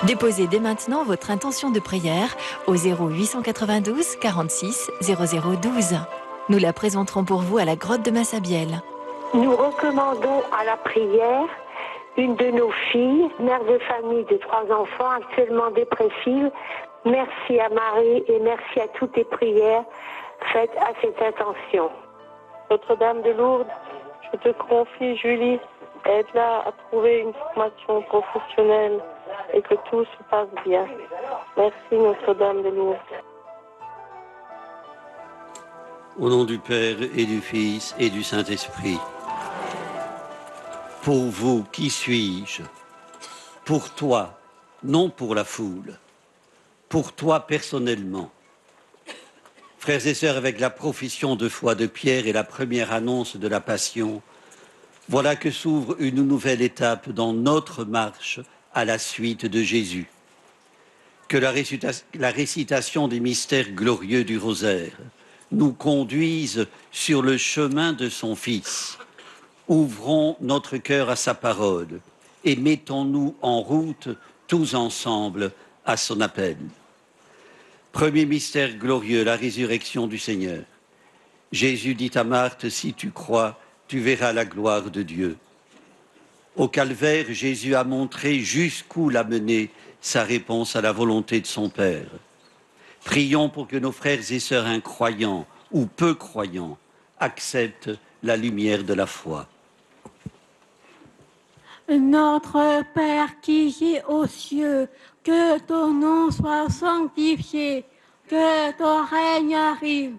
Déposez dès maintenant votre intention de prière au 0892 46 0012. Nous la présenterons pour vous à la grotte de Massabielle. Nous recommandons à la prière une de nos filles, mère de famille de 3 enfants, actuellement dépressive. Merci à Marie et merci à toutes les prières faites à cette intention. Notre-Dame de Lourdes, je te confie Julie, aide-la à trouver une formation professionnelle et que tout se passe bien. Merci Notre-Dame de Lourdes. Au nom du Père et du Fils et du Saint-Esprit. Pour vous, qui suis-je? Pour toi, non pour la foule. Pour toi personnellement. Frères et sœurs, avec la profession de foi de Pierre et la première annonce de la Passion, voilà que s'ouvre une nouvelle étape dans notre marche à la suite de Jésus. Que la récitation des mystères glorieux du rosaire nous conduise sur le chemin de son Fils. Ouvrons notre cœur à sa parole et mettons-nous en route tous ensemble à son appel. Premier mystère glorieux, la résurrection du Seigneur. Jésus dit à Marthe, si tu crois, tu verras la gloire de Dieu. Au calvaire, Jésus a montré jusqu'où l'a mené sa réponse à la volonté de son Père. Prions pour que nos frères et sœurs incroyants ou peu croyants acceptent la lumière de la foi. Notre Père qui es aux cieux, que ton nom soit sanctifié, que ton règne arrive,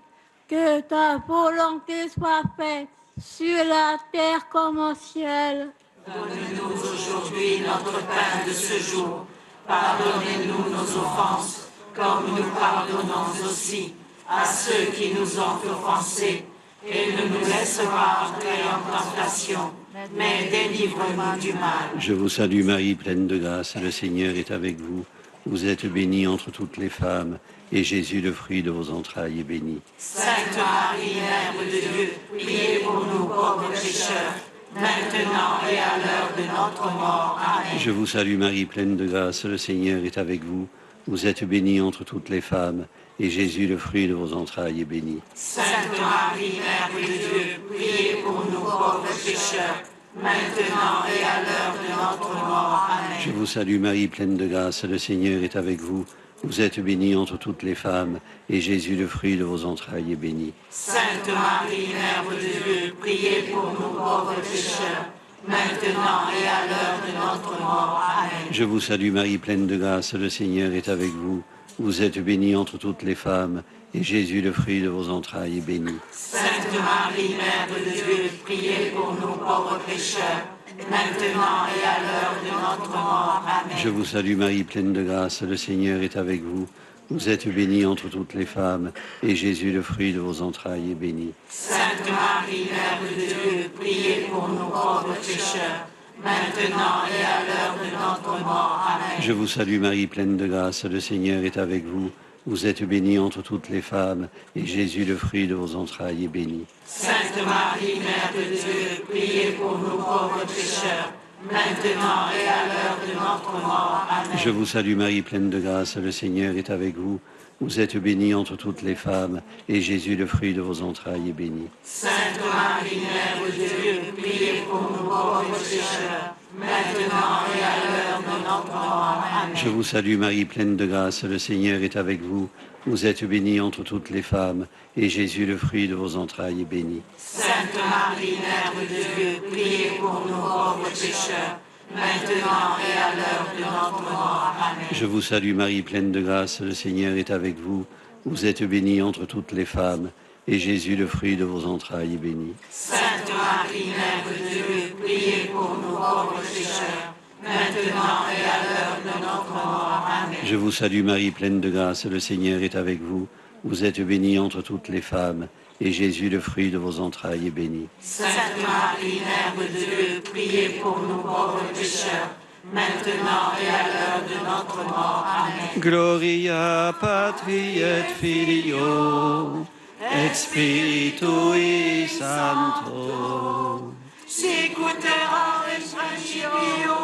que ta volonté soit faite sur la terre comme au ciel. Donne-nous aujourd'hui notre pain de ce jour. Pardonnez-nous nos offenses, comme nous pardonnons aussi à ceux qui nous ont offensés. Et ne nous laisse pas entrer en tentation, mais délivre-nous du mal. Je vous salue Marie, pleine de grâce, le Seigneur est avec vous. Vous êtes bénie entre toutes les femmes, et Jésus, le fruit de vos entrailles, est béni. Sainte Marie, Mère de Dieu, priez pour nous pauvres pécheurs, maintenant et à l'heure de notre mort. Amen. Je vous salue Marie, pleine de grâce, le Seigneur est avec vous. Vous êtes bénie entre toutes les femmes, et Jésus, le fruit de vos entrailles, est béni. Sainte Marie, Mère de Dieu, priez pour nous pauvres pécheurs, maintenant et à l'heure de notre mort. Amen. Je vous salue Marie, pleine de grâce, le Seigneur est avec vous. Vous êtes bénie entre toutes les femmes, et Jésus, le fruit de vos entrailles, est béni. Sainte Marie, Mère de Dieu, priez pour nous pauvres pécheurs, maintenant et à l'heure de notre mort. Amen. Je vous salue Marie, pleine de grâce, le Seigneur est avec vous. Vous êtes bénie entre toutes les femmes, et Jésus, le fruit de vos entrailles, est béni. Sainte Marie, Mère de Dieu, priez pour nous pauvres pécheurs, maintenant et à l'heure de notre mort. Amen. Je vous salue Marie, pleine de grâce, le Seigneur est avec vous. Vous êtes bénie entre toutes les femmes, et Jésus, le fruit de vos entrailles, est béni. Sainte Marie, Mère de Dieu, priez pour nous pauvres pécheurs, maintenant et à l'heure de notre mort. Amen. Je vous salue Marie, pleine de grâce, le Seigneur est avec vous. Vous êtes bénie entre toutes les femmes, et Jésus, le fruit de vos entrailles, est béni. Sainte Marie, Mère de Dieu, priez pour nous pauvres pécheurs, maintenant et à l'heure de notre mort. Amen. Je vous salue Marie, pleine de grâce, le Seigneur est avec vous. Vous êtes bénie entre toutes les femmes, et Jésus, le fruit de vos entrailles, est béni. Sainte Marie, Mère de Dieu, priez pour nous pauvres pécheurs, maintenant et à l'heure de notre mort. Amen. Je vous salue Marie, pleine de grâce, le Seigneur est avec vous. Vous êtes bénie entre toutes les femmes, et Jésus, le fruit de vos entrailles, est béni. Sainte Marie, Mère de Dieu, priez pour nous pauvres pécheurs, maintenant et à l'heure de notre mort. Amen. Je vous salue Marie, pleine de grâce, le Seigneur est avec vous. Vous êtes bénie entre toutes les femmes, et Jésus, le fruit de vos entrailles, est béni. Sainte Marie, Mère de Dieu, priez pour nous pauvres pécheurs, maintenant et à l'heure de notre mort. Amen. Je vous salue Marie, pleine de grâce, le Seigneur est avec vous. Vous êtes bénie entre toutes les femmes, et Jésus, le fruit de vos entrailles, est béni. Sainte Marie, Mère de Dieu, priez pour nous pauvres pécheurs, maintenant et à l'heure de notre mort. Amen. Gloria Patri et Filio, et Spiritui Sancto. Sicut erat in principio,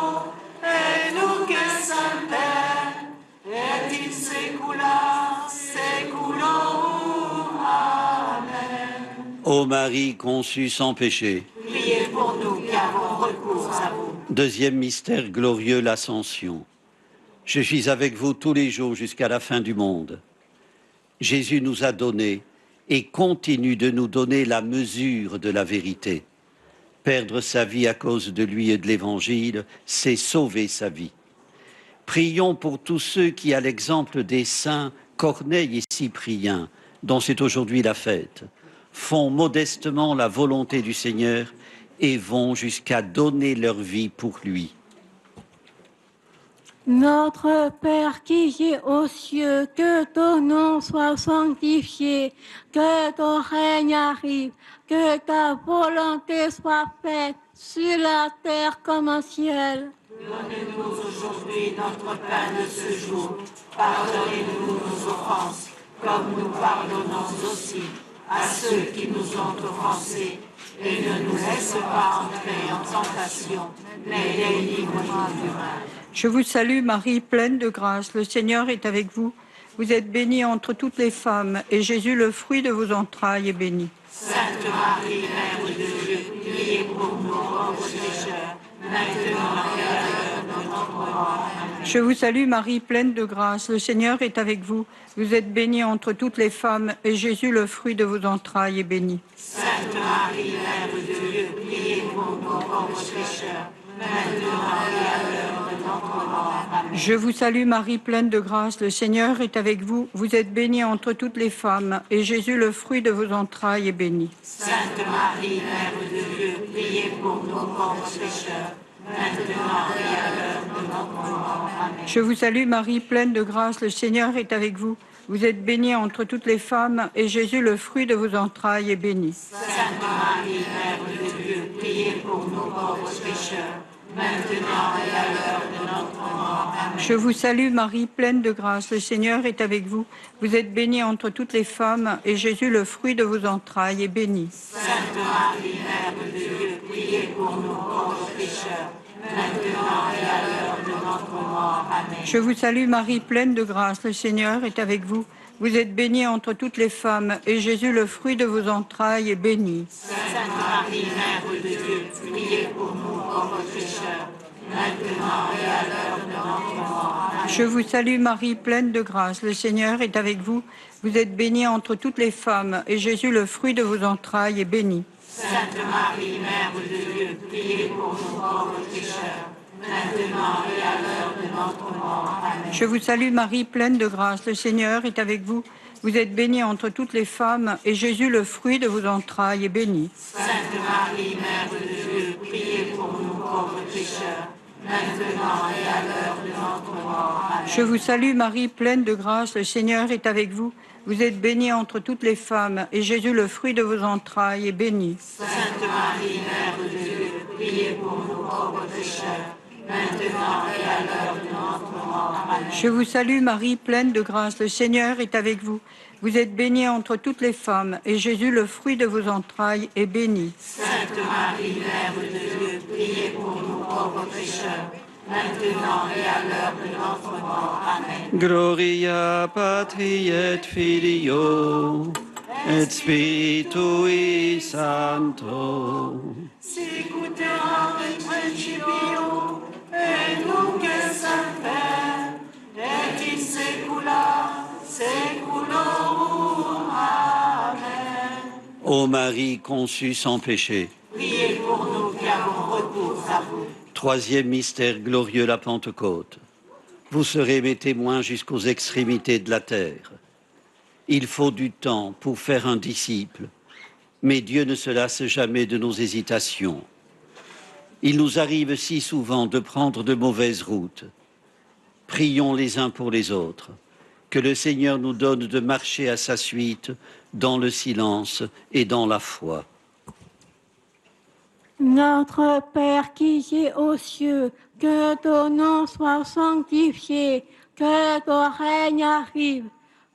et nunc et semper, Ô Marie conçue sans péché. Priez pour nous qui avons recours à vous. Deuxième mystère glorieux, l'Ascension. Je suis avec vous tous les jours jusqu'à la fin du monde. Jésus nous a donné et continue de nous donner la mesure de la vérité. Perdre sa vie à cause de lui et de l'Évangile, c'est sauver sa vie. Prions pour tous ceux qui, à l'exemple des saints Corneille et Cyprien, dont c'est aujourd'hui la fête, font modestement la volonté du Seigneur et vont jusqu'à donner leur vie pour lui. Notre Père qui es aux cieux, que ton nom soit sanctifié, que ton règne arrive, que ta volonté soit faite sur la terre comme au ciel. Donnez-nous aujourd'hui notre pain de ce jour. Pardonnez-nous nos offenses, comme nous pardonnons aussi à ceux qui nous ont offensés. Et ne nous laisse pas entrer en tentation, mais délivre-nous du mal. Je vous salue Marie, pleine de grâce, le Seigneur est avec vous. Vous êtes bénie entre toutes les femmes, et Jésus, le fruit de vos entrailles, est béni. Sainte Marie, Mère de Dieu, priez pour nous pauvres pécheurs, maintenant et à l'heure de notre mort. Amen. Je vous salue Marie, pleine de grâce, le Seigneur est avec vous. Vous êtes bénie entre toutes les femmes, et Jésus, le fruit de vos entrailles, est béni. Sainte Marie, Mère de Dieu, priez pour nous pauvres pécheurs, maintenant et à l'heure de notre mort. Amen. Je vous salue Marie, pleine de grâce, le Seigneur est avec vous. Vous êtes bénie entre toutes les femmes, et Jésus, le fruit de vos entrailles, est béni. Sainte Marie, Mère de Dieu, priez pour nous pauvres pécheurs, maintenant et à l'heure de notre mort. Amen. Je vous salue Marie, pleine de grâce, le Seigneur est avec vous. Vous êtes bénie entre toutes les femmes, et Jésus, le fruit de vos entrailles, est béni. Sainte Marie, Mère de Dieu, priez pour nous pauvres pécheurs, maintenant et à l'heure de notre mort. Amen. Je vous salue Marie, pleine de grâce, le Seigneur est avec vous. Vous êtes bénie entre toutes les femmes, et Jésus, le fruit de vos entrailles, est béni. Sainte Marie, Mère de Dieu, priez pour nous pauvres pécheurs, maintenant et à l'heure de notre mort. Amen. Je vous salue Marie, pleine de grâce, le Seigneur est avec vous. Vous êtes bénie entre toutes les femmes, et Jésus, le fruit de vos entrailles, est béni. Sainte Marie, Mère de Dieu, priez pour nous pauvres pécheurs, maintenant et à l'heure de notre mort. Amen. Je vous salue Marie, pleine de grâce, le Seigneur est avec vous. Vous êtes bénie entre toutes les femmes, et Jésus, le fruit de vos entrailles, est béni. Sainte Marie, Mère de Dieu, priez pour nous pauvres pécheurs, maintenant et à l'heure de notre mort. Amen. Je vous salue Marie, pleine de grâce, le Seigneur est avec vous. Vous êtes bénie entre toutes les femmes, et Jésus, le fruit de vos entrailles, est béni. Sainte Marie, Mère de Dieu, priez pour nous pauvres pécheurs, maintenant et à l'heure de notre mort. Amen. Je vous salue Marie, pleine de grâce, le Seigneur est avec vous. Vous êtes bénie entre toutes les femmes, et Jésus, le fruit de vos entrailles, est béni. Sainte Marie, Mère de Dieu, priez pour nous pauvres pécheurs, maintenant et à l'heure de notre mort. Amen. Je vous salue Marie, pleine de grâce, le Seigneur est avec vous. Vous êtes bénie entre toutes les femmes, et Jésus, le fruit de vos entrailles, est béni. Sainte Marie, Mère de Dieu, priez pour nous pauvres pécheurs, maintenant et à l'heure de notre mort. Amen. Gloria Patri et Filio et Spiritui Sancto. Sicut erat in principio, et nunc et semper, et in saecula saeculorum. Amen. Ô Marie conçue sans péché. Priez pour nous qui avons recours à vous. Troisième mystère glorieux, la Pentecôte. Vous serez mes témoins jusqu'aux extrémités de la terre. Il faut du temps pour faire un disciple, mais Dieu ne se lasse jamais de nos hésitations. Il nous arrive si souvent de prendre de mauvaises routes. Prions les uns pour les autres, que le Seigneur nous donne de marcher à sa suite dans le silence et dans la foi. Notre Père qui es aux cieux, que ton nom soit sanctifié, que ton règne arrive,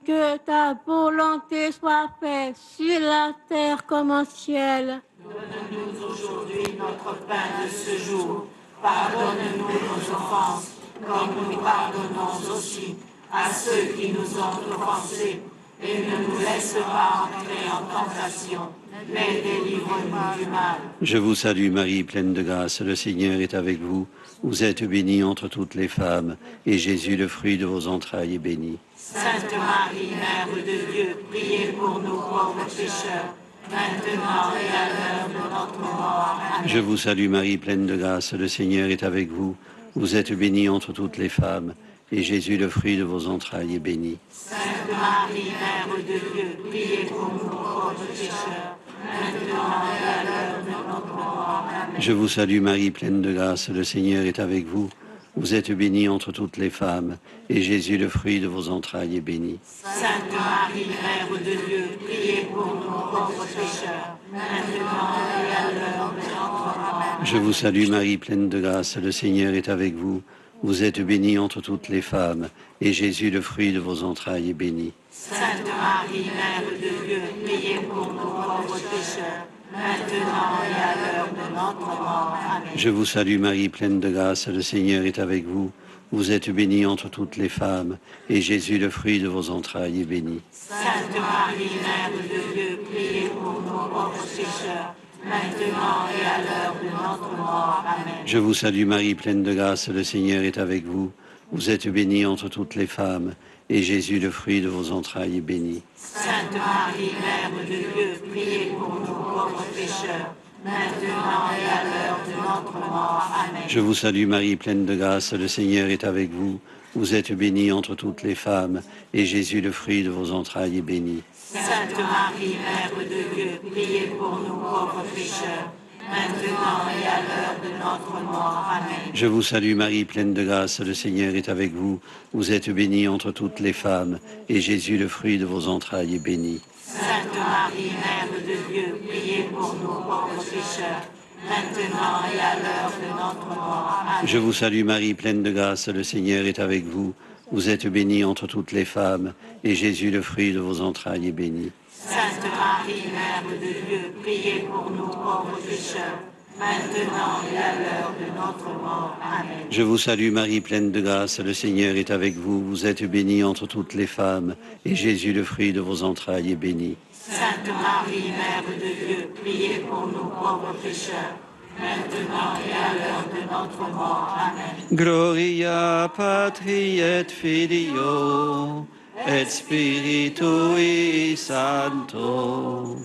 que ta volonté soit faite sur la terre comme au ciel. Donne-nous aujourd'hui notre pain de ce jour. Pardonne-nous nos offenses, comme nous pardonnons aussi à ceux qui nous ont offensés. et ne nous laisse pas entrer en tentation, mais délivre-nous du mal. Je vous salue Marie, pleine de grâce, le Seigneur est avec vous. Vous êtes bénie entre toutes les femmes, et Jésus, le fruit de vos entrailles, est béni. Sainte Marie, Mère de Dieu, priez pour nous pauvres pécheurs, maintenant et à l'heure de notre mort. Amen. Je vous salue Marie, pleine de grâce, le Seigneur est avec vous. Vous êtes bénie entre toutes les femmes, et Jésus, le fruit de vos entrailles, est béni. Sainte Marie, Mère de Dieu, priez pour nous pauvres pécheurs, maintenant et à l'heure de notre mort. Amen. Je vous salue Marie, pleine de grâce, le Seigneur est avec vous. Vous êtes bénie entre toutes les femmes, et Jésus, le fruit de vos entrailles, est béni. Sainte Marie, Mère de Dieu, priez pour nous pauvres pécheurs, maintenant et à l'heure de notre mort. Je vous salue Marie, pleine de grâce, le Seigneur est avec vous. Vous êtes bénie entre toutes les femmes, et Jésus, le fruit de vos entrailles, est béni. Sainte Marie, Mère de Dieu, priez pour nous pauvres pécheurs, maintenant et à l'heure de notre mort. Amen. Je vous salue Marie, pleine de grâce, le Seigneur est avec vous. Vous êtes bénie entre toutes les femmes, et Jésus, le fruit de vos entrailles, est béni. Sainte Marie, Mère de Dieu, priez pour nous pauvres pécheurs, maintenant et à l'heure de notre mort. Amen. Je vous salue Marie, pleine de grâce, le Seigneur est avec vous. Vous êtes bénie entre toutes les femmes, et Jésus, le fruit de vos entrailles, est béni. Sainte Marie, Mère de Dieu, priez pour nous pauvres pécheurs, maintenant et à l'heure de notre mort. Amen. Je vous salue Marie, pleine de grâce, le Seigneur est avec vous. Vous êtes bénie entre toutes les femmes, et Jésus, le fruit de vos entrailles, est béni. Sainte Marie, Mère de Dieu, priez pour nous pauvres pécheurs, maintenant et à l'heure de notre mort. Amen. Je vous salue Marie, pleine de grâce, le Seigneur est avec vous. Vous êtes bénie entre toutes les femmes, et Jésus, le fruit de vos entrailles, est béni. Sainte Marie, Mère de Dieu, priez pour nous pauvres pécheurs, maintenant et à l'heure de notre mort. Amen. Je vous salue Marie, pleine de grâce, le Seigneur est avec vous. Vous êtes bénie entre toutes les femmes, et Jésus, le fruit de vos entrailles, est béni. Sainte Marie, Mère de Dieu, priez pour nous pauvres pécheurs, maintenant et à l'heure de notre mort. Amen. Je vous salue Marie, pleine de grâce, le Seigneur est avec vous. Vous êtes bénie entre toutes les femmes, et Jésus, le fruit de vos entrailles, est béni. Sainte Marie, Mère de Dieu, priez pour nous pauvres pécheurs, maintenant et à l'heure de notre mort. Amen. Gloria Patri et Filio et Spiritui Sancto.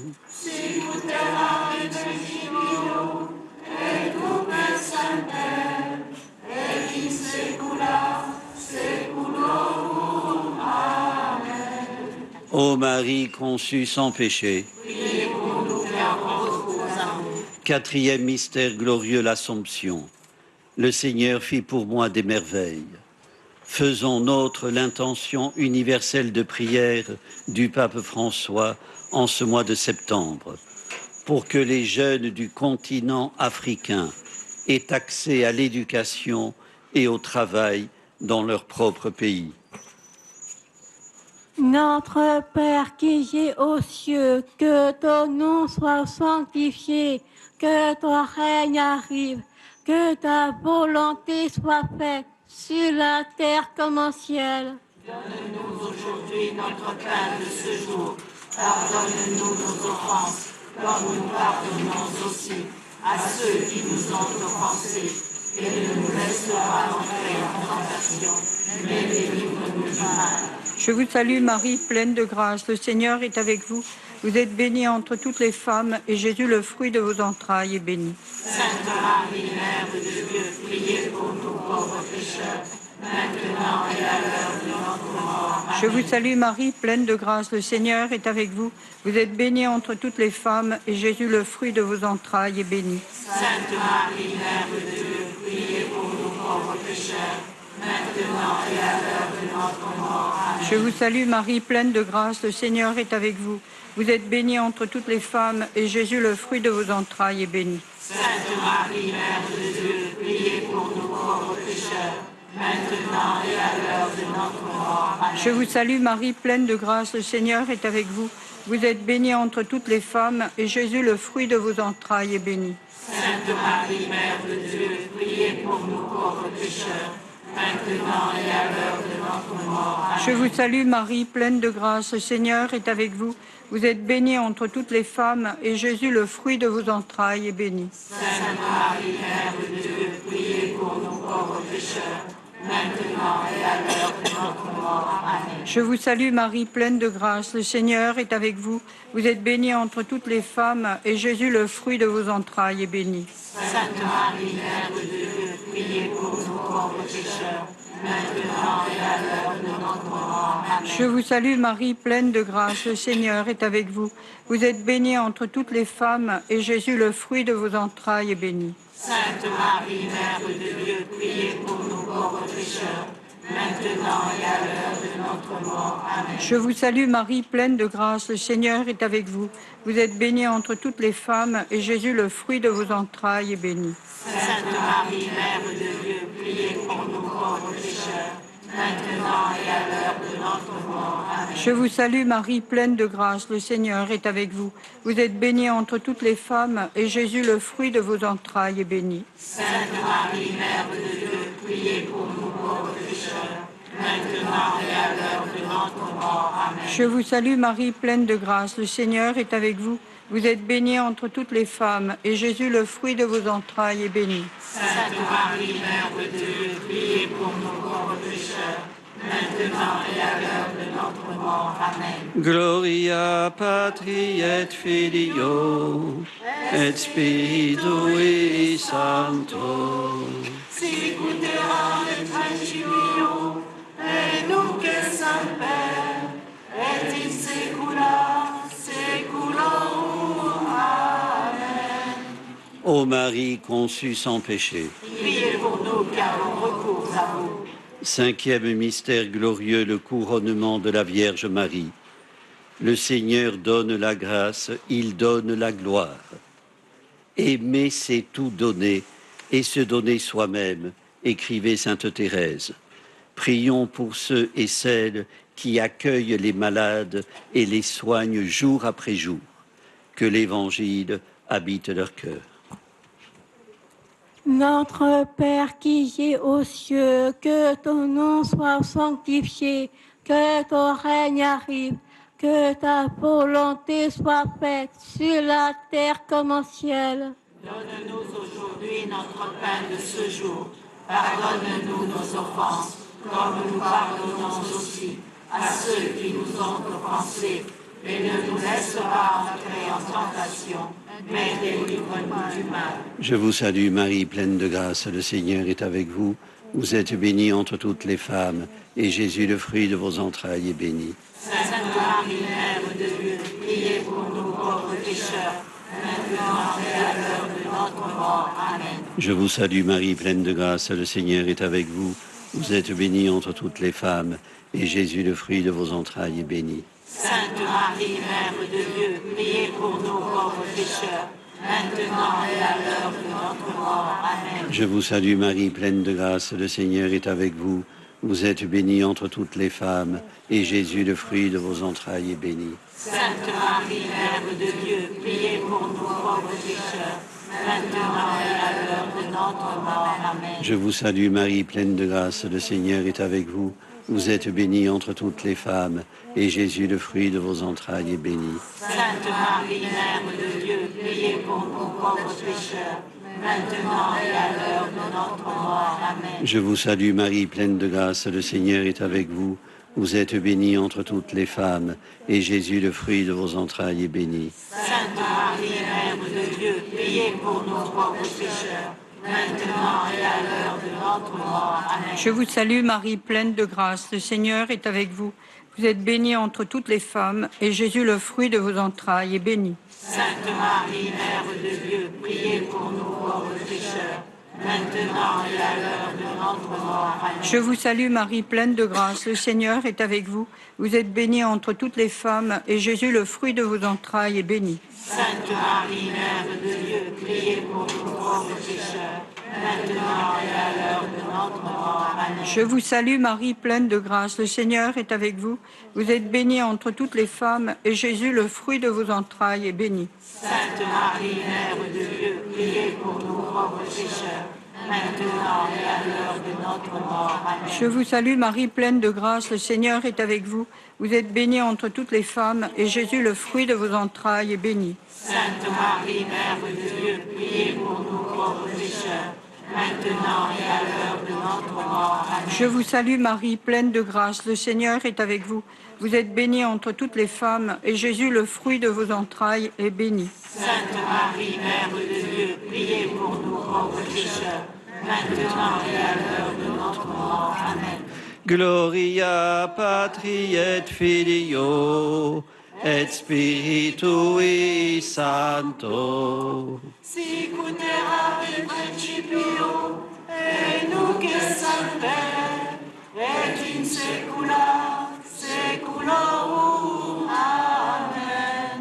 Ô Marie conçue sans péché. Quatrième mystère glorieux, l'Assomption. Le Seigneur fit pour moi des merveilles. Faisons nôtre l'intention universelle de prière du pape François en ce mois de septembre, pour que les jeunes du continent africain aient accès à l'éducation et au travail dans leur propre pays. Notre Père qui es aux cieux, que ton nom soit sanctifié, que ton règne arrive, que ta volonté soit faite sur la terre comme au ciel. Donne-nous aujourd'hui notre pain de ce jour. Pardonne-nous nos offenses, comme nous pardonnons aussi à ceux qui nous ont offensés. Et ne nous laisse pas entrer en tentation, mais délivre-nous du mal. Je vous salue Marie, pleine de grâce, le Seigneur est avec vous. Vous êtes bénie entre toutes les femmes, et Jésus, le fruit de vos entrailles, est béni. Sainte Marie, Mère de Dieu, priez pour nous pauvres pécheurs, maintenant et à l'heure de notre mort. Amen. Je vous salue Marie, pleine de grâce, le Seigneur est avec vous. Vous êtes bénie entre toutes les femmes, et Jésus, le fruit de vos entrailles, est béni. Sainte Marie, Mère de Dieu, priez pour nous pauvres pécheurs, maintenant et à l'heure de notre mort. Amen. Je vous salue Marie, pleine de grâce, le Seigneur est avec vous. Vous êtes bénie entre toutes les femmes, et Jésus, le fruit de vos entrailles, est béni. Sainte Marie, Mère de Dieu, priez pour nous pauvres pécheurs, maintenant et à l'heure de notre mort. Amen. Je vous salue Marie, pleine de grâce, le Seigneur est avec vous. Vous êtes bénie entre toutes les femmes, et Jésus, le fruit de vos entrailles, est béni. Sainte Marie, Mère de Dieu, priez pour nous pauvres pécheurs, maintenant et à l'heure de notre mort. Amen. Je vous salue Marie, pleine de grâce, le Seigneur est avec vous. Vous êtes bénie entre toutes les femmes, et Jésus, le fruit de vos entrailles, est béni. Sainte Marie, Mère de Dieu, priez pour nous pauvres pécheurs, maintenant et à l'heure de notre mort. Amen. Je vous salue Marie, pleine de grâce, le Seigneur est avec vous. Vous êtes bénie entre toutes les femmes, et Jésus, le fruit de vos entrailles, est béni. Sainte Marie, Mère de Dieu, priez pour nous pauvres pécheurs, maintenant et à l'heure de notre mort. Amen. Je vous salue Marie, pleine de grâce, le Seigneur est avec vous. Vous êtes bénie entre toutes les femmes, et Jésus, le fruit de vos entrailles, est béni. Sainte Marie, Mère de Dieu, priez pour nous pauvres pécheurs, maintenant et à l'heure de notre mort. Amen. Je vous salue Marie, pleine de grâce, le Seigneur est avec vous. Vous êtes bénie entre toutes les femmes, et Jésus, le fruit de vos entrailles, est béni. Sainte Marie, Mère de Dieu, priez pour nous pauvres pécheurs, maintenant et à l'heure de notre mort. Amen. Je vous salue Marie, pleine de grâce, le Seigneur est avec vous. Vous êtes bénie entre toutes les femmes, et Jésus, le fruit de vos entrailles, est béni. Sainte Marie, Mère de Dieu, priez pour nous pauvres pécheurs, maintenant et à l'heure de notre mort. Amen. Je vous salue Marie, pleine de grâce, le Seigneur est avec vous. Vous êtes bénie entre toutes les femmes, et Jésus, le fruit de vos entrailles, est béni. Sainte Marie, Mère de Dieu, priez pour nous pauvres pécheurs, maintenant et à l'heure de notre mort. Amen. Gloria Patri et Filio et Spiritui Sancto. Sicuterat et principio, et nunc et semper, et in saecula saeculorum. Amen. Ô Marie conçue sans péché. Priez pour nous qui avons recours à vous. Cinquième mystère glorieux, le couronnement de la Vierge Marie. Le Seigneur donne la grâce, il donne la gloire. Aimer, c'est tout donner, et se donner soi-même, écrivait sainte Thérèse. Prions pour ceux et celles qui accueillent les malades et les soignent jour après jour. Que l'Évangile habite leur cœur. Notre Père qui es aux cieux, que ton nom soit sanctifié, que ton règne arrive, que ta volonté soit faite sur la terre comme au ciel. Donne-nous aujourd'hui notre pain de ce jour. Pardonne-nous nos offenses, comme nous pardonnons aussi à ceux qui nous ont offensés. Et ne nous laisse pas entrer en tentation, mais délivre-nous du mal. Je vous salue Marie, pleine de grâce, le Seigneur est avec vous. Vous êtes bénie entre toutes les femmes, et Jésus, le fruit de vos entrailles, est béni. Sainte Marie, Mère de Dieu, priez pour nous pauvres pécheurs, maintenant et à l'heure de notre mort. Amen. Je vous salue Marie, pleine de grâce, le Seigneur est avec vous. Vous êtes bénie entre toutes les femmes, et Jésus, le fruit de vos entrailles, est béni. Sainte Marie, Mère de Dieu, priez pour nous pauvres pécheurs, maintenant et à l'heure de notre mort. Amen. Je vous salue Marie, pleine de grâce, le Seigneur est avec vous. Vous êtes bénie entre toutes les femmes, et Jésus, le fruit de vos entrailles, est béni. Sainte Marie, Mère de Dieu, priez pour nous pauvres pécheurs, maintenant et à l'heure de notre mort. Amen. Je vous salue Marie, pleine de grâce, le Seigneur est avec vous. Vous êtes bénie entre toutes les femmes, et Jésus, le fruit de vos entrailles, est béni. Sainte Marie, Mère de Dieu, priez pour nous pauvres pécheurs, maintenant et à l'heure de notre mort. Amen. Je vous salue Marie, pleine de grâce, le Seigneur est avec vous. Vous êtes bénie entre toutes les femmes, et Jésus, le fruit de vos entrailles, est béni. Sainte Marie, Mère de Dieu, priez pour nous pauvres pécheurs, maintenant et à l'heure de notre mort. Amen. Je vous salue Marie, pleine de grâce, le Seigneur est avec vous. Vous êtes bénie entre toutes les femmes, et Jésus, le fruit de vos entrailles, est béni. Sainte Marie, Mère de Dieu, priez pour nous pauvres pécheurs, maintenant et à l'heure de notre mort. Amen. Je vous salue Marie, pleine de grâce, le Seigneur est avec vous. Vous êtes bénie entre toutes les femmes, et Jésus, le fruit de vos entrailles, est béni. Sainte Marie, Mère de Dieu, priez pour nous pauvres pécheurs, maintenant et à l'heure de notre mort. Amen. Je vous salue Marie, pleine de grâce, le Seigneur est avec vous. Vous êtes bénie entre toutes les femmes, et Jésus, le fruit de vos entrailles, est béni. Sainte Marie, Mère de Dieu, priez pour nous pauvres pécheurs, maintenant et à l'heure de notre mort. Amen. Je vous salue Marie, pleine de grâce, le Seigneur est avec vous. Vous êtes bénie entre toutes les femmes, et Jésus, le fruit de vos entrailles, est béni. Sainte Marie, Mère de Dieu, priez pour nous pauvres pécheurs, maintenant et à l'heure de notre mort. Amen. Je vous salue Marie, pleine de grâce, le Seigneur est avec vous. Vous êtes bénie entre toutes les femmes, et Jésus, le fruit de vos entrailles, est béni. Sainte Marie, Mère de Dieu, priez pour nous pauvres pécheurs, maintenant et à l'heure de notre mort. Amen. Gloria Patri et Filio et Spiritui Sancto. Sic ut erat in principio, et nunc et semper, et in saecula saeculorum. Amen.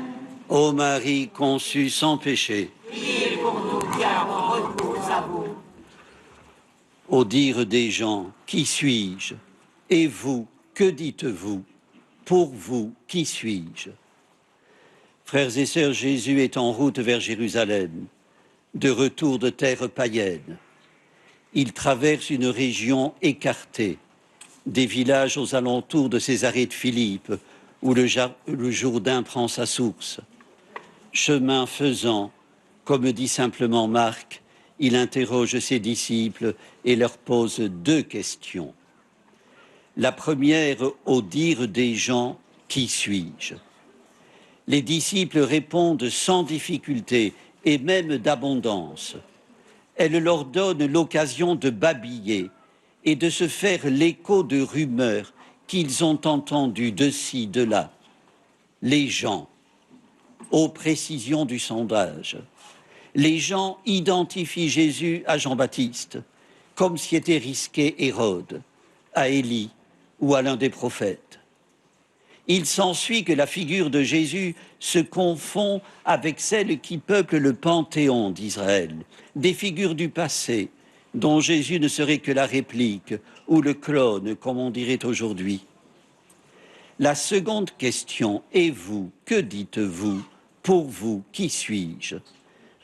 Ô Marie conçue sans péché, Priez pour nous qui avons recours à vous. au dire des gens, qui suis-je? Et vous, que dites-vous? Pour vous, qui suis-je? Frères et sœurs, Jésus est en route vers Jérusalem, de retour de terre païenne. Il traverse une région écartée, des villages aux alentours de Césarée de Philippe, où le Jourdain prend sa source. Chemin faisant, comme dit simplement Marc, il interroge ses disciples et leur pose deux questions. La première, au dire des gens, qui suis-je? Les disciples répondent sans difficulté et même d'abondance. Elle leur donne l'occasion de babiller et de se faire l'écho de rumeurs qu'ils ont entendues de ci, de là. Les gens, aux précisions du sondage, les gens identifient Jésus à Jean-Baptiste, comme s'y était risqué Hérode, à Élie ou à l'un des prophètes. Il s'ensuit que la figure de Jésus se confond avec celle qui peuple le panthéon d'Israël, des figures du passé, dont Jésus ne serait que la réplique ou le clone, comme on dirait aujourd'hui. La seconde question, et vous, que dites-vous? Pour vous, qui suis-je?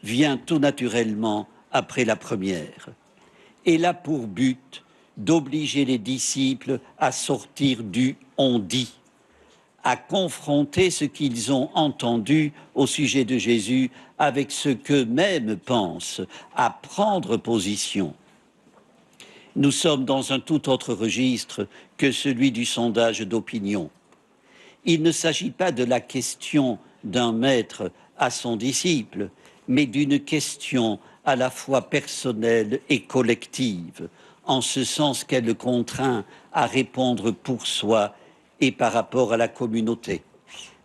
Vient tout naturellement après la première. Elle a pour but d'obliger les disciples à sortir du « on dit », à confronter ce qu'ils ont entendu au sujet de Jésus avec ce qu'eux-mêmes pensent, à prendre position. Nous sommes dans un tout autre registre que celui du sondage d'opinion. Il ne s'agit pas de la question d'un maître à son disciple, mais d'une question à la fois personnelle et collective, en ce sens qu'elle le contraint à répondre pour soi et par rapport à la communauté.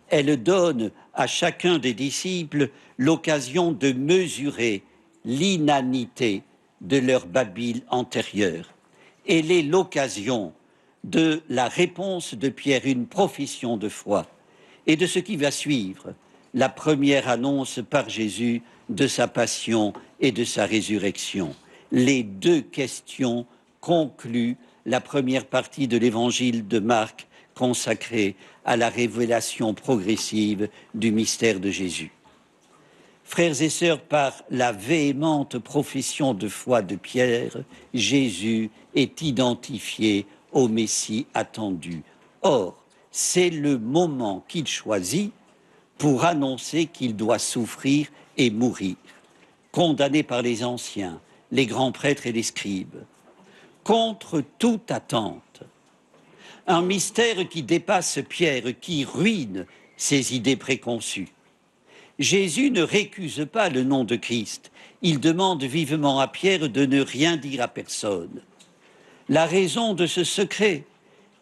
Elle donne à chacun des disciples l'occasion de mesurer l'inanité de leur babil antérieur. Elle est l'occasion de la réponse de Pierre, une profession de foi, et de ce qui va suivre, la première annonce par Jésus de sa passion et de sa résurrection. Les deux questions concluent la première partie de l'évangile de Marc consacrée à la révélation progressive du mystère de Jésus. Frères et sœurs, par la véhémente profession de foi de Pierre, Jésus est identifié au Messie attendu. Or, c'est le moment qu'il choisit pour annoncer qu'il doit souffrir et mourir, condamné par les anciens, les grands prêtres et les scribes, contre toute attente. Un mystère qui dépasse Pierre, qui ruine ses idées préconçues. Jésus ne récuse pas le nom de Christ. Il demande vivement à Pierre de ne rien dire à personne. La raison de ce secret,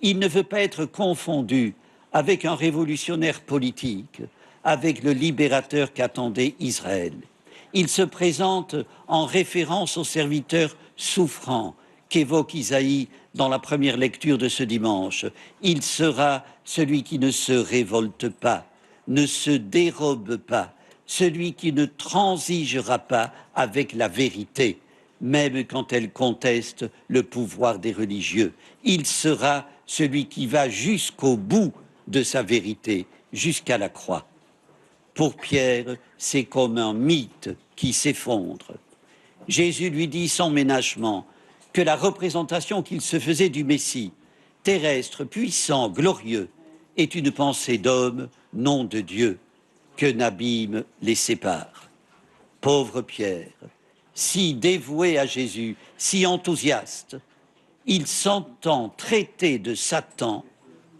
il ne veut pas être confondu avec un révolutionnaire politique, avec le libérateur qu'attendait Israël. Il se présente en référence au serviteur souffrant qu'évoque Isaïe dans la première lecture de ce dimanche. Il sera celui qui ne se révolte pas, ne se dérobe pas, celui qui ne transigera pas avec la vérité, même quand elle conteste le pouvoir des religieux. Il sera celui qui va jusqu'au bout de sa vérité, jusqu'à la croix. Pour Pierre, c'est comme un mythe qui s'effondre. Jésus lui dit sans ménagement que la représentation qu'il se faisait du Messie, terrestre, puissant, glorieux, est une pensée d'homme, non de Dieu, qu'un abîme les sépare. Pauvre Pierre, si dévoué à Jésus, si enthousiaste, il s'entend traité de Satan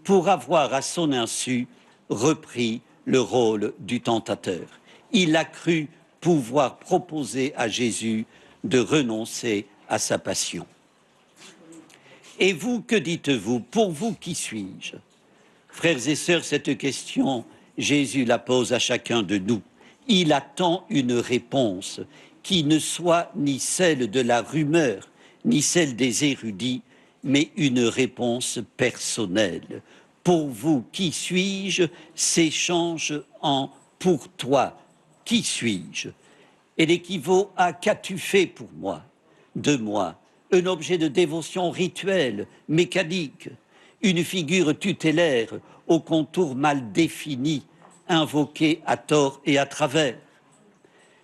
pour avoir à son insu repris le rôle du tentateur. Il a cru pouvoir proposer à Jésus de renoncer à sa passion. Et vous, que dites-vous? Pour vous, qui suis-je? Frères et sœurs, cette question, Jésus la pose à chacun de nous. Il attend une réponse qui ne soit ni celle de la rumeur, ni celle des érudits, mais une réponse personnelle. Pour vous, qui suis-je? S'échange en pour toi, qui suis-je? Elle équivaut à qu'as-tu fait pour moi, de moi, un objet de dévotion rituelle, mécanique, une figure tutélaire au contour mal défini, invoquée à tort et à travers.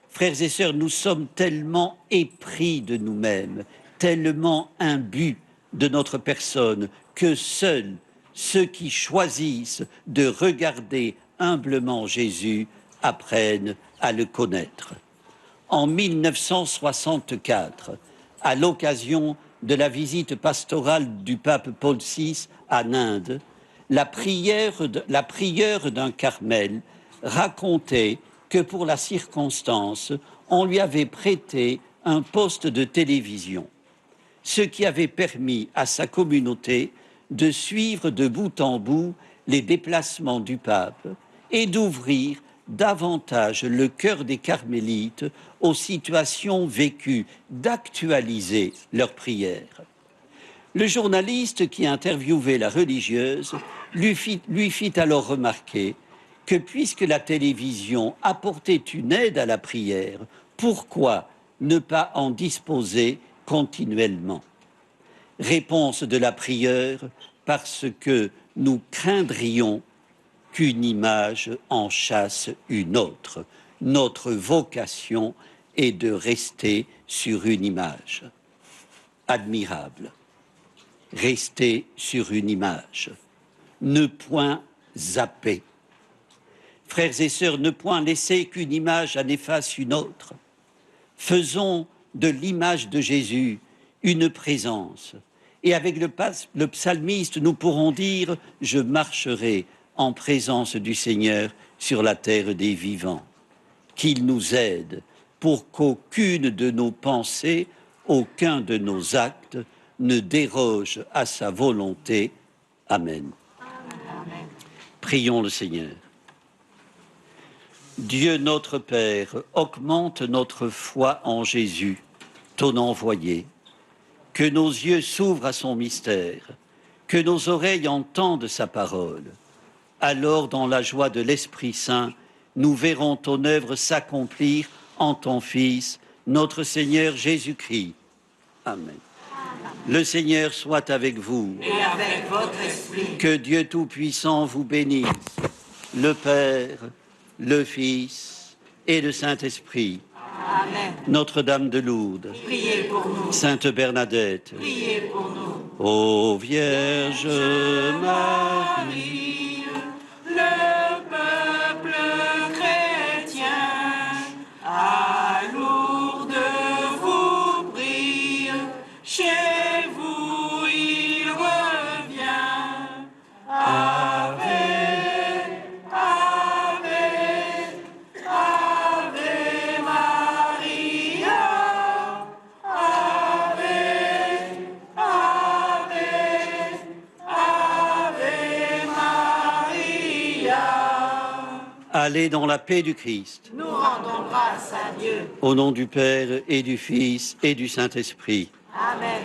Frères et sœurs, nous sommes tellement épris de nous-mêmes, tellement imbus de notre personne, que seuls ceux qui choisissent de regarder humblement Jésus apprennent à le connaître. En 1964, à l'occasion de la visite pastorale du pape Paul VI à Inde, la prieure d'un Carmel racontait que pour la circonstance, on lui avait prêté un poste de télévision, ce qui avait permis à sa communauté de suivre de bout en bout les déplacements du pape et d'ouvrir davantage le cœur des carmélites aux situations vécues, d'actualiser leurs prières. Le journaliste qui interviewait la religieuse lui fit alors remarquer que puisque la télévision apportait une aide à la prière, pourquoi ne pas en disposer continuellement? Réponse de la prieure, parce que nous craindrions qu'une image en chasse une autre. Notre vocation est de rester sur une image. Admirable. Rester sur une image. Ne point zapper. Frères et sœurs, ne point laisser qu'une image en efface une autre. Faisons de l'image de Jésus une présence. Et avec le psalmiste, nous pourrons dire « Je marcherai en présence du Seigneur sur la terre des vivants ». Qu'il nous aide pour qu'aucune de nos pensées, aucun de nos actes ne déroge à sa volonté. Amen. Amen. Prions le Seigneur. Dieu notre Père, augmente notre foi en Jésus, ton envoyé. Que nos yeux s'ouvrent à son mystère, que nos oreilles entendent sa parole. Alors, dans la joie de l'Esprit Saint, nous verrons ton œuvre s'accomplir en ton Fils, notre Seigneur Jésus-Christ. Amen. Le Seigneur soit avec vous. Et avec votre esprit. Que Dieu Tout-Puissant vous bénisse, le Père, le Fils et le Saint-Esprit. Amen. Notre-Dame de Lourdes, Priez pour nous. Sainte Bernadette, Priez pour nous. ô Vierge Marie, Le peuple chrétien à Lourdes vous prie. Chez vous il revient. Ave, Ave, Ave Maria. Ave, Ave, Ave Maria. allez dans la paix du Christ. Nous rendons grâce à Dieu. Au nom du Père et du Fils et du Saint-Esprit. Amen.